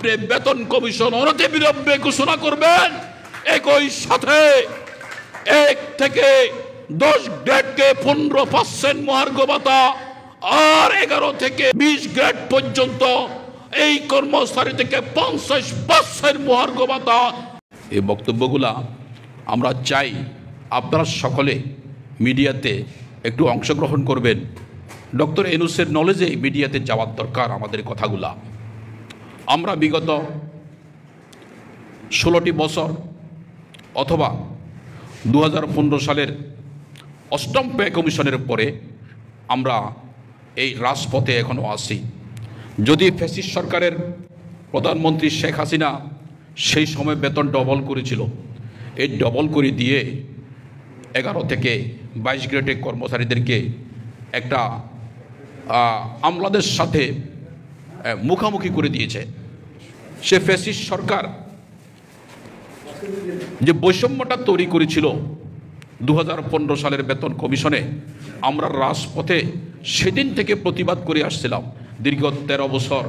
আপনি বেতন কমিশন অনতিবিলম্বে ঘোষণা করবেন। একই সাথে 1 থেকে 10 গ্রেডকে 15% মহার্ঘ ভাতা আর 11 থেকে 20 গ্রেড পর্যন্ত এই কর্মচারী থেকে 50% মহার্ঘ ভাতা। এই বক্তব্যগুলা আমরা চাই আপনারা সকলে মিডিয়াতে একটু অংশগ্রহণ করবেন। ডক্টর ইউনূসের নলেজে মিডিয়াতে যাওয়ার দরকার আমাদের কথাগুলা। আমরা বিগত 16টি বছর অথবা 2015 সালের 8ম পে কমিশনের পরে আমরা এই রাজপথে এখনও আছি। যদি ফ্যাসিস্ট সরকারের প্রধানমন্ত্রী শেখ হাসিনা সেই সময় বেতন ডবল করেছিল, এই ডবল করে দিয়ে 11 থেকে 22 গ্রেডের কর্মচারীদেরকে একটা আমলাদের সাথে মুখামুখি করে দিয়েছে। সে ফ্যাসিস্ট সরকার যে বৈষম্যটা তৈরি করেছিল 2015 সালের বেতন কমিশনে, আমরা রাজপথে সেদিন থেকে প্রতিবাদ করে আসছিলাম। দীর্ঘ 13 বছর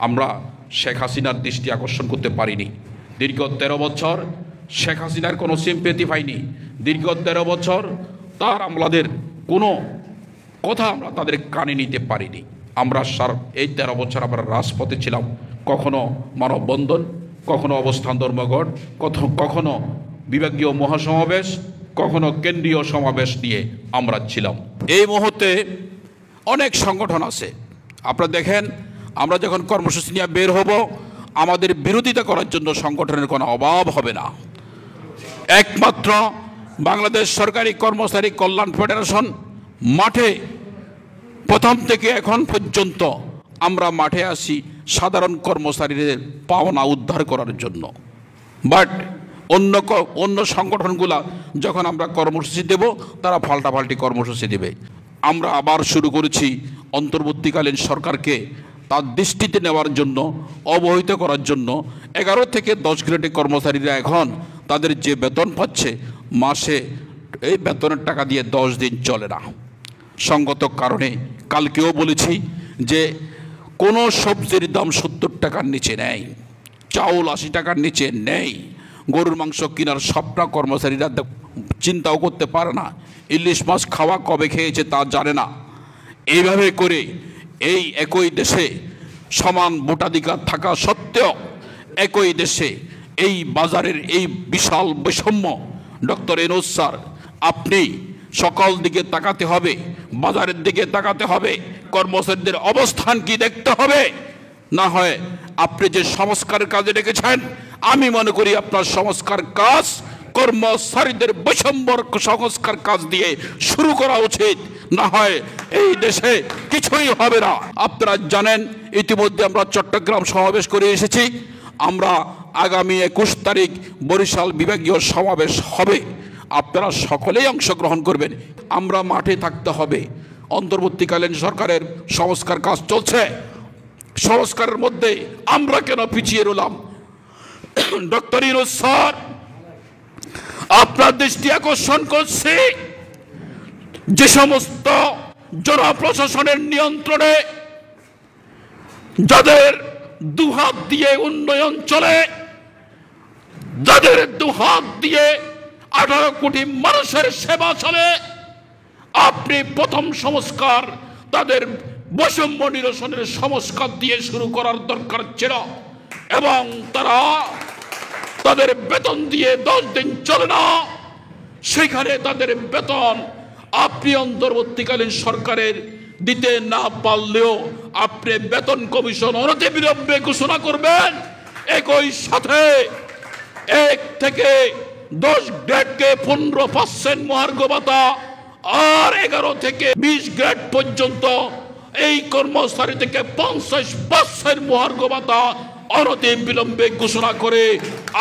আমরা শেখ হাসিনার দৃষ্টি আকর্ষণ করতে পারিনি। দীর্ঘ 13 বছর শেখ হাসিনার কোনো সিম্পেথি পাইনি। দীর্ঘ 13 বছর তার আমলাদের কোনো কথা আমরা তাদের কানে নিতে পারিনি। আমরা এই 13 বছর আমরা রাজপথে ছিলাম। কখনো মানববন্ধন, কখনো অবস্থান ধর্মঘট, কখনো বিভাগীয় মহাসমাবেশ, কখনো কেন্দ্রীয় সমাবেশ নিয়ে আমরা ছিলাম। এই মুহূর্তে অনেক সংগঠন আছে। আপনারা দেখেন, আমরা যখন কর্মসূচি নিয়ে বের হব, আমাদের বিরোধিতা করার জন্য সংগঠনের কোনো অভাব হবে না। একমাত্র বাংলাদেশ সরকারি কর্মচারী কল্যাণ ফেডারেশন মাঠে প্রথম থেকে এখন পর্যন্ত আমরা মাঠে আসি সাধারণ কর্মচারীদের পাওনা উদ্ধার করার জন্য। বাট অন্য সংগঠনগুলা যখন আমরা কর্মসূচি দেব, তারা পাল্টাপাল্টি কর্মসূচি দেবে। আমরা আবার শুরু করেছি অন্তর্বর্তীকালীন সরকারকে তার দৃষ্টিতে নেওয়ার জন্য, অবহিত করার জন্য। 11 থেকে 10 গ্রেডের কর্মচারীরা এখন তাদের যে বেতন পাচ্ছে, মাসে এই বেতনের টাকা দিয়ে 10 দিন চলে না। সঙ্গত কারণে কালকেও বলেছি যে কোনো সবজির দাম 70 টাকার নিচে নেই, চাউল 80 টাকার নিচে নেই। গরুর মাংস কেনার স্বপ্ন কর্মচারীরা চিন্তাও করতে পারে না। ইলিশ মাছ খাওয়া কবে খেয়েছে তা জানে না। এইভাবে করে এই একই দেশে সমান ভোটাধিকার থাকা সত্ত্বেও একই দেশে এই বাজারের এই বিশাল বৈষম্য। ডক্টর ইউনূস স্যার, আপনি সকল দিকে তাকাতে হবে, বাজারের দিকে তাকাতে হবে, কর্মচারীদের অবস্থান কি দেখতে হবে। না হয় আপনি যে সংস্কারের কাজে রেখেছেন, আমি মনে করি আপনার সংস্কার কাজ কর্মচারীদের বৈষম্যর সংস্কার কাজ দিয়ে শুরু করা উচিত। না হয় এই দেশে কিছুই হবে না। আপনারা জানেন, ইতিমধ্যে আমরা চট্টগ্রাম সমাবেশ করে এসেছি। আমরা আগামী 21 তারিখ বরিশাল বিভাগীয় সমাবেশ হবে। আপনারা সকলেই অংশগ্রহণ করবেন। আমরা মাঠে থাকতে হবে। অন্তর্বর্তীকালীন সরকারের সংস্কার কাজ চলছে। সংস্কারের মধ্যে আমরা কেন পিছিয়ে রইলাম? ডক্টর ইউনূস স্যার, আপনার দৃষ্টি আকর্ষণ করছি, যে সমস্ত জনপ্রশাসনের নিয়ন্ত্রণে যাদের দুহাত দিয়ে উন্নয়ন চলে, যাদের দুহাত দিয়ে 18 কোটি মানুষের সেবা চলে, আপনি প্রথম সংস্কার তাদের বৈষম্য নিরসনের সংস্কার দিয়ে শুরু করার দরকার ছিল। এবং তাদের বেতন দিয়ে 10 দিন চলে না, সেখানে তাদের বেতন আপনি অন্তর্বর্তীকালীন সরকারের দিতে না পারলেও আপনি বেতন কমিশন অনতিবিলম্বে ঘোষণা করবেন। একই সাথে 1 থেকে 10 গ্রেডকে 15% মহার্ঘ ভাতা আর 11 থেকে 20 গ্রেড পর্যন্ত এই কর্মচারী থেকে 50% মহার্ঘ ভাতা অনতিবিলম্বে ঘোষণা করে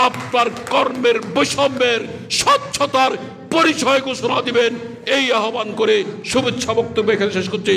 আপনার কর্মের বৈষম্যের স্বচ্ছতার পরিচয় ঘোষণা দিবেন। এই আহ্বান করে শুভেচ্ছা বক্তব্য এখানে শেষ করছি।